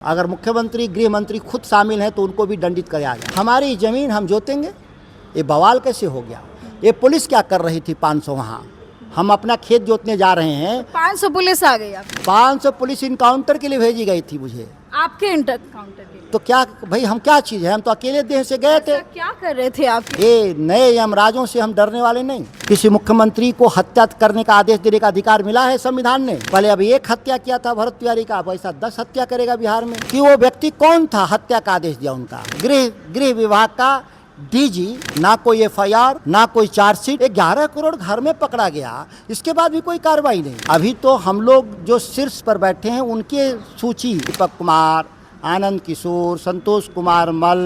अगर मुख्यमंत्री गृह मंत्री खुद शामिल हैं तो उनको भी दंडित किया जाए। हमारी ज़मीन हम जोतेंगे, ये बवाल कैसे हो गया? ये पुलिस क्या कर रही थी 500 वहाँ? हम अपना खेत जोतने जा रहे हैं, 500 पुलिस आ गई आपकी? 500 पुलिस इनकाउंटर के लिए भेजी गई थी मुझे। आपके काउंटर के लिए? तो क्या भाई, हम क्या चीज़ है? हम तो अकेले देह से गए थे। क्या कर रहे थे आप? ये नए यमराजों से हम डरने वाले नहीं। किसी मुख्यमंत्री को हत्या करने का आदेश देने का अधिकार मिला है संविधान ने। पहले अभी एक हत्या किया था भरत तिवारी का, अब ऐसा 10 हत्या करेगा बिहार में। कि वो व्यक्ति कौन था, हत्या का आदेश दिया उनका? गृह विभाग का डीजी। ना कोई FIR, ना कोई चार्जशीट। 11 करोड़ घर में पकड़ा गया, इसके बाद भी कोई कार्रवाई नहीं। अभी तो हम लोग जो शीर्ष पर बैठे हैं उनके सूची, दीपक कुमार, आनंद किशोर, संतोष कुमार मल,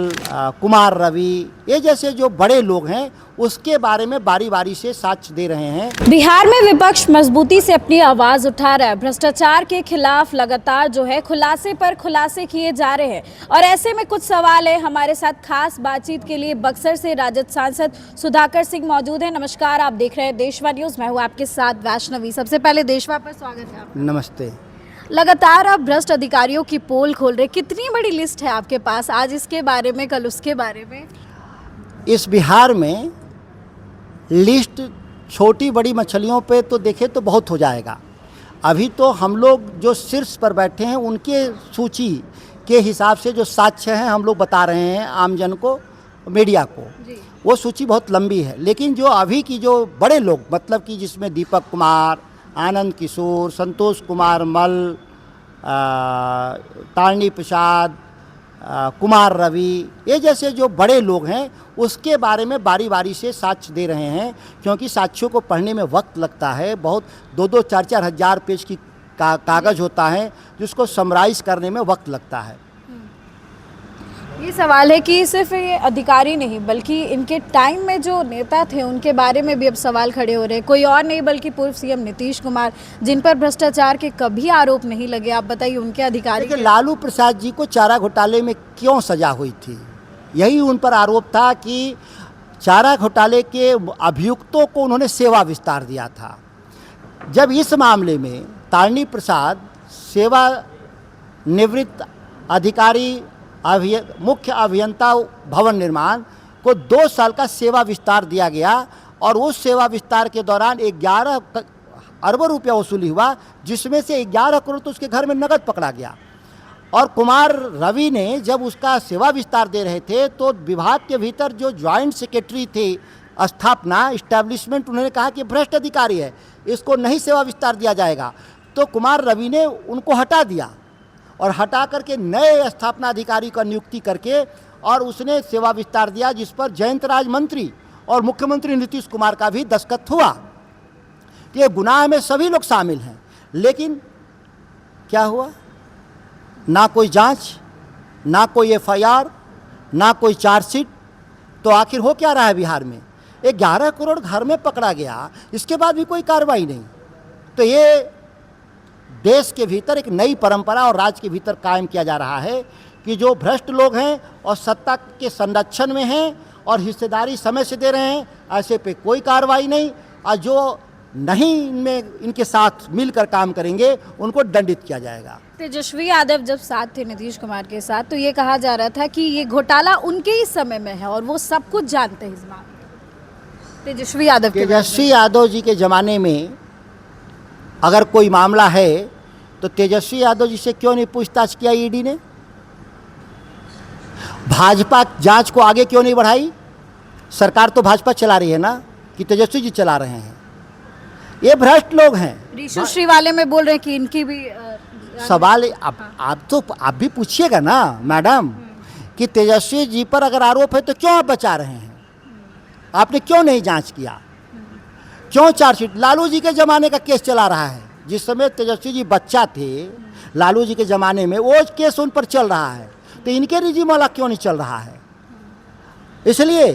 कुमार रवि, ये जैसे जो बड़े लोग हैं उसके बारे में बारी बारी से साक्ष्य दे रहे हैं। बिहार में विपक्ष मजबूती से अपनी आवाज उठा रहा है। भ्रष्टाचार के खिलाफ लगातार जो है खुलासे पर खुलासे किए जा रहे हैं और ऐसे में कुछ सवाल है। हमारे साथ खास बातचीत के लिए बक्सर से राजद सांसद सुधाकर सिंह मौजूद हैं। नमस्कार, आप देख रहे हैं देशवा न्यूज। मैं हूँ आपके साथ वैष्णवी। सबसे पहले देशवा पर स्वागत है आपका। नमस्ते। लगातार आप भ्रष्ट अधिकारियों की पोल खोल रहे, कितनी बड़ी लिस्ट है आपके पास? आज इसके बारे में, कल उसके बारे में। इस बिहार में लिस्ट छोटी बड़ी मछलियों पे तो देखे तो बहुत हो जाएगा। अभी तो हम लोग जो शीर्ष पर बैठे हैं उनके सूची के हिसाब से जो साक्ष्य हैं हम लोग बता रहे हैं आमजन को, मीडिया को। वो सूची बहुत लंबी है, लेकिन जो अभी की जो बड़े लोग, मतलब कि जिसमें दीपक कुमार, आनंद किशोर, संतोष कुमार मल, तारणी प्रसाद, कुमार रवि, ये जैसे जो बड़े लोग हैं उसके बारे में बारी बारी से साक्ष्य दे रहे हैं। क्योंकि साक्ष्यों को पढ़ने में वक्त लगता है, बहुत 2-2, 4-4 हज़ार पेज की कागज़ होता है जिसको समराइज करने में वक्त लगता है। ये सवाल है कि सिर्फ ये अधिकारी नहीं बल्कि इनके टाइम में जो नेता थे उनके बारे में भी अब सवाल खड़े हो रहे हैं। कोई और नहीं बल्कि पूर्व CM नीतीश कुमार, जिन पर भ्रष्टाचार के कभी आरोप नहीं लगे। आप बताइए उनके अधिकारी। लालू प्रसाद जी को चारा घोटाले में क्यों सजा हुई थी? यही उन पर आरोप था कि चारा घोटाले के अभियुक्तों को उन्होंने सेवा विस्तार दिया था। जब इस मामले में तारणी प्रसाद सेवा निवृत्त अधिकारी मुख्य अभियंता भवन निर्माण को 2 साल का सेवा विस्तार दिया गया और उस सेवा विस्तार के दौरान 11 अरब रुपया वसूली हुआ, जिसमें से 11 करोड़ तो उसके घर में नकद पकड़ा गया। और कुमार रवि ने जब उसका सेवा विस्तार दे रहे थे तो विभाग के भीतर जो ज्वाइंट सेक्रेटरी थे स्थापना इस्टेब्लिशमेंट, उन्होंने कहा कि भ्रष्ट अधिकारी है, इसको नहीं सेवा विस्तार दिया जाएगा। तो कुमार रवि ने उनको हटा दिया और हटा करके नए स्थापना अधिकारी का नियुक्ति करके और उसने सेवा विस्तार दिया, जिस पर जयंत राज मंत्री और मुख्यमंत्री नीतीश कुमार का भी दस्तखत हुआ। ये गुनाह में सभी लोग शामिल हैं, लेकिन क्या हुआ? ना कोई जांच, ना कोई FIR, ना कोई चार्जशीट। तो आखिर हो क्या रहा है बिहार में? 11 करोड़ घर में पकड़ा गया, इसके बाद भी कोई कार्रवाई नहीं। तो ये देश के भीतर एक नई परंपरा और राज्य के भीतर कायम किया जा रहा है कि जो भ्रष्ट लोग हैं और सत्ता के संरक्षण में हैं और हिस्सेदारी समय से दे रहे हैं, ऐसे पे कोई कार्रवाई नहीं, और जो नहीं इनमें इनके साथ मिलकर काम करेंगे उनको दंडित किया जाएगा। तेजस्वी यादव जब साथ थे नीतीश कुमार के साथ, तो ये कहा जा रहा था कि ये घोटाला उनके ही समय में है और वो सब कुछ जानते हैं इस बात में। तेजस्वी यादव जी के ज़माने में अगर कोई मामला है तो तेजस्वी यादव जी से क्यों नहीं पूछताछ किया ईडी ने? भाजपा जांच को आगे क्यों नहीं बढ़ाई? सरकार तो भाजपा चला रही है ना, कि तेजस्वी जी चला रहे हैं? ये भ्रष्ट लोग हैं। ऋषु श्रीवाले में बोल रहे हैं कि इनकी भी सवाल आप भी पूछिएगा ना मैडम, कि तेजस्वी जी पर अगर आरोप है तो क्यों आप बचा रहे हैं? आपने क्यों नहीं जांच किया? क्यों चार्जशीट? लालू जी के ज़माने का केस चला रहा है, जिस समय तेजस्वी जी बच्चा थे लालू जी के ज़माने में, वो केस उन पर चल रहा है। तो इनके रिजीम वाला क्यों नहीं चल रहा है? इसलिए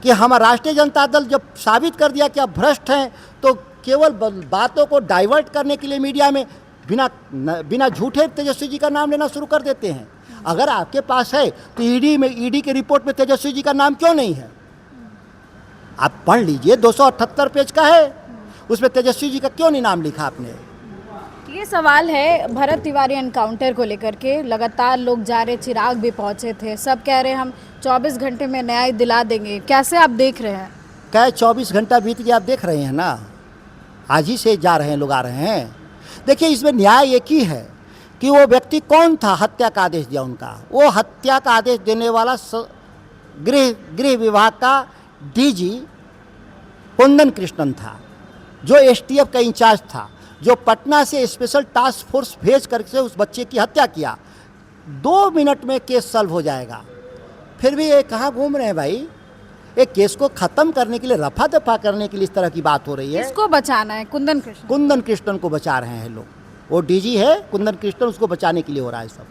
कि हमारा राष्ट्रीय जनता दल जब साबित कर दिया कि आप भ्रष्ट हैं, तो केवल बातों को डाइवर्ट करने के लिए मीडिया में बिना झूठे तेजस्वी जी का नाम लेना शुरू कर देते हैं। अगर आपके पास है तो ईडी के रिपोर्ट में तेजस्वी जी का नाम क्यों नहीं है? आप पढ़ लीजिए, 278 पेज का है, उसमें तेजस्वी जी का क्यों नहीं नाम लिखा आपने? ये सवाल है भरत तिवारी एनकाउंटर को लेकर के। लगातार लोग जा रहे, चिराग भी पहुंचे थे, सब कह रहे हम 24 घंटे में न्याय दिला देंगे। कैसे आप देख रहे हैं? क्या 24 घंटा बीत गया, आप देख रहे हैं ना, आज ही से जा रहे हैं लोग, आ रहे हैं। देखिए, इसमें न्याय एक ही है कि वो व्यक्ति कौन था, हत्या का आदेश दिया उनका। वो हत्या का आदेश देने वाला गृह विभाग का डीजी कुंदन कृष्णन था, जो एसटीएफ का इंचार्ज था, जो पटना से स्पेशल टास्क फोर्स भेज करके उस बच्चे की हत्या किया। 2 मिनट में केस सॉल्व हो जाएगा। फिर भी ये कहाँ घूम रहे हैं भाई? एक केस को ख़त्म करने के लिए, रफा दफा करने के लिए इस तरह की बात हो रही है। इसको बचाना है, कुंदन कृष्णन को बचा रहे हैं लोग। वो डीजी है कुंदन कृष्णन, उसको बचाने के लिए हो रहा है सब।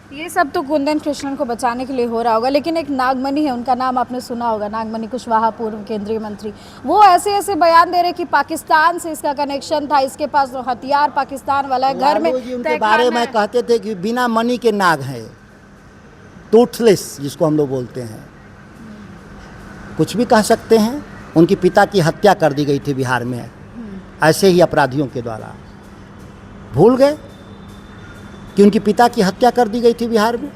ये सब तो कुंदन कृष्णन को बचाने के लिए हो रहा होगा, लेकिन एक नागमणि है, उनका नाम आपने सुना होगा, नागमणि कुशवाहा, पूर्व केंद्रीय मंत्री। वो ऐसे ऐसे बयान दे रहे कि पाकिस्तान से इसका कनेक्शन था, इसके पास हथियार पाकिस्तान वाला है, घर में उनके बारे में कहते थे कि बिना मनी के नाग है, टूथलेस जिसको हम लोग बोलते हैं। कुछ भी कह सकते हैं। उनके पिता की हत्या कर दी गई थी बिहार में ऐसे ही अपराधियों के द्वारा। भूल गए कि उनके पिता की हत्या कर दी गई थी बिहार में।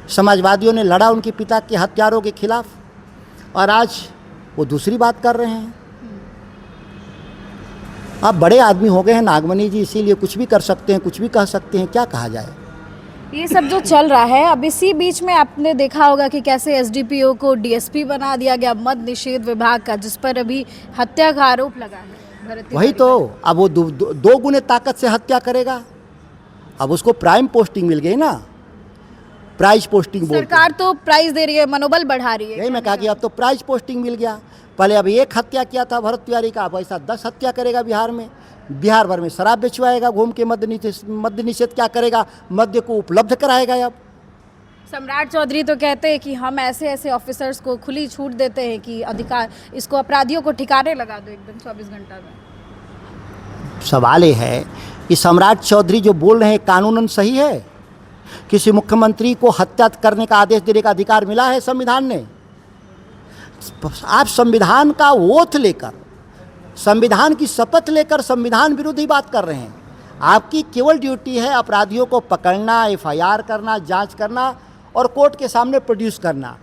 समाजवादियों ने लड़ा उनके पिता के हत्यारों के खिलाफ, और आज वो दूसरी बात कर रहे हैं। आप बड़े आदमी हो गए हैं नागमणि जी, इसीलिए कुछ भी कर सकते हैं, कुछ भी कह सकते हैं, क्या कहा जाए। ये सब जो चल रहा है, अब इसी बीच में आपने देखा होगा कि कैसे एसडीपीओ को डीएसपी बना दिया गया मद्य निषेध विभाग का, जिस पर अभी हत्या का आरोप लगा है। वही तो, अब वो दो गुने ताकत से हत्या करेगा। अब उसको प्राइम पोस्टिंग मिल गई ना, प्राइज पोस्टिंग बोलते हैं। सरकार तो प्राइज दे रही है, मनोबल बढ़ा रही है। यही मैं कहा कि अब तो प्राइज पोस्टिंग मिल गया। पहले अब 1 हत्या किया था भरत तिवारी का, अब ऐसा 10 हत्या करेगा बिहार में। बिहार भर में शराब बेचवाएगा घूम के, मद्य निषेध क्या करेगा, मद्य को उपलब्ध कराएगा। अब सम्राट चौधरी तो कहते हैं कि हम ऐसे ऐसे ऑफिसर्स को खुली छूट देते हैं कि अधिकार, इसको अपराधियों को ठिकाने लगा दो एकदम 24 घंटा में। सवाल ये है कि सम्राट चौधरी जो बोल रहे हैं कानूनन सही है? किसी मुख्यमंत्री को हत्या करने का आदेश देने का अधिकार मिला है संविधान ने? आप संविधान का ओथ लेकर, संविधान की शपथ लेकर संविधान विरोधी बात कर रहे हैं। आपकी केवल ड्यूटी है अपराधियों को पकड़ना, एफआईआर करना, जांच करना और कोर्ट के सामने प्रोड्यूस करना।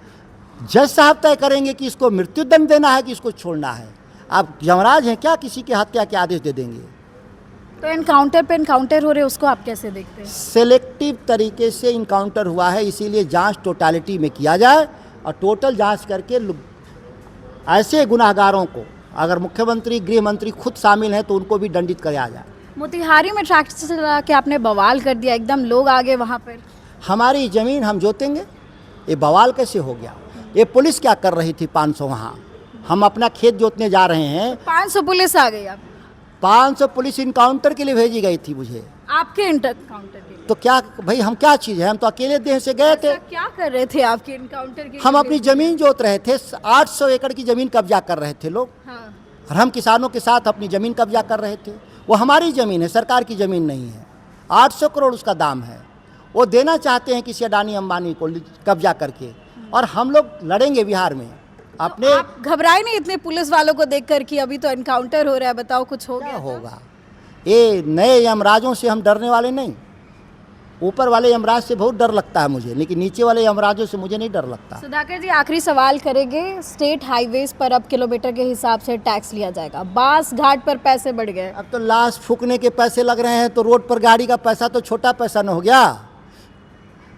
जज साहब तय करेंगे कि इसको मृत्युदंड देना है कि इसको छोड़ना है। आप यमराज हैं क्या, किसी की हत्या के आदेश दे देंगे? तो एनकाउंटर पे एनकाउंटर हो रहे, उसको आप कैसे देखते हैं? सेलेक्टिव तरीके से इनकाउंटर हुआ है, इसीलिए जांच टोटालिटी में किया जाए और टोटल जांच करके ऐसे गुनाहगारों को, अगर मुख्यमंत्री, गृह मंत्री खुद शामिल हैं तो उनको भी दंडित किया जाए। मोतिहारी में ट्रैक्टर चला के आपने बवाल कर दिया, एकदम लोग आ गए वहाँ पर। हमारी ज़मीन हम जोतेंगे, ये बवाल कैसे हो गया? ये पुलिस क्या कर रही थी 500 वहाँ? हम अपना खेत जोतने जा रहे हैं, 500 पुलिस आ गई। आप 500 पुलिस इनकाउंटर के लिए भेजी गई थी मुझे। आपके इनकाउंटर के लिए? तो क्या भाई, हम क्या चीज़ है? हम तो अकेले देह से गए थे। क्या कर रहे थे आपके इनकाउंटर के? हम अपनी ज़मीन जोत रहे थे। 800 एकड़ की ज़मीन कब्जा कर रहे थे लोग। हाँ। और हम किसानों के साथ अपनी ज़मीन कब्जा कर रहे थे। वो हमारी ज़मीन है, सरकार की ज़मीन नहीं है। 800 करोड़ उसका दाम है। वो देना चाहते हैं किसी अडानी अंबानी को कब्जा करके, और हम लोग लड़ेंगे बिहार में अपने। तो आप घबराए नहीं इतने पुलिस वालों को देखकर कि अभी तो एनकाउंटर हो रहा है, बताओ कुछ हो क्या गया? होगा? ये नए यमराजों से हम डरने वाले नहीं। ऊपर वाले यमराज से बहुत डर लगता है मुझे, लेकिन नीचे वाले यमराजों से मुझे नहीं डर लगता। सुधाकर जी, आखिरी सवाल करेंगे। स्टेट हाईवेज पर अब किलोमीटर के हिसाब से टैक्स लिया जाएगा, बास घाट पर पैसे बढ़ गए। अब तो लाश फूकने के पैसे लग रहे हैं, तो रोड पर गाड़ी का पैसा तो छोटा पैसा न हो गया।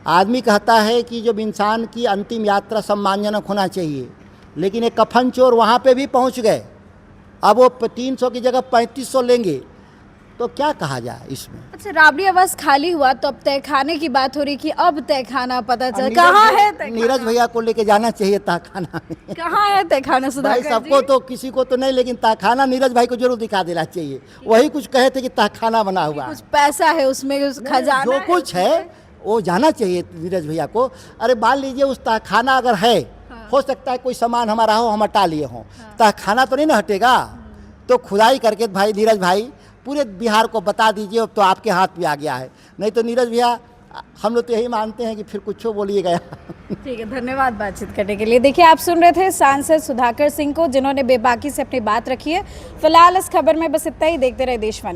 आदमी कहता है कि जब इंसान की अंतिम यात्रा सम्मानजनक होना चाहिए, लेकिन एक कफन चोर वहाँ पे भी पहुँच गए। अब वो 300 की जगह 3500 लेंगे, तो क्या कहा जाए इसमें? अच्छा, राबड़ी आवास खाली हुआ तो अब तहखाने की बात हो रही कि अब तहखाना पता चल कहाँ है तहखाना? नीरज भैया को लेके जाना चाहिए तहखाना में। कहाँ है तहखाना भाई सुधाकर जी? सबको तो, किसी को तो नहीं, लेकिन तहखाना नीरज भाई को जरूर दिखा देना चाहिए। वही कुछ कहे थे कि तहखाना बना हुआ है, कुछ पैसा है उसमें, उस खजाना जो कुछ है वो जाना चाहिए नीरज भैया को। अरे मान लीजिए उस तहखाना अगर है, हो सकता है कोई सामान हमारा हो, हम हटा लिए हों, तहखाना तो नहीं ना हटेगा। तो खुदाई करके भाई नीरज भाई पूरे बिहार को बता दीजिए, अब तो आपके हाथ में आ गया है। नहीं तो नीरज भैया, हम लोग तो यही मानते हैं कि फिर कुछ बोलिएगा। ठीक है, धन्यवाद बातचीत करने के लिए। देखिए, आप सुन रहे थे सांसद सुधाकर सिंह को, जिन्होंने बेबाकी से अपनी बात रखी है। फिलहाल इस खबर में बस इतना ही। देखते रहे देशवाणी।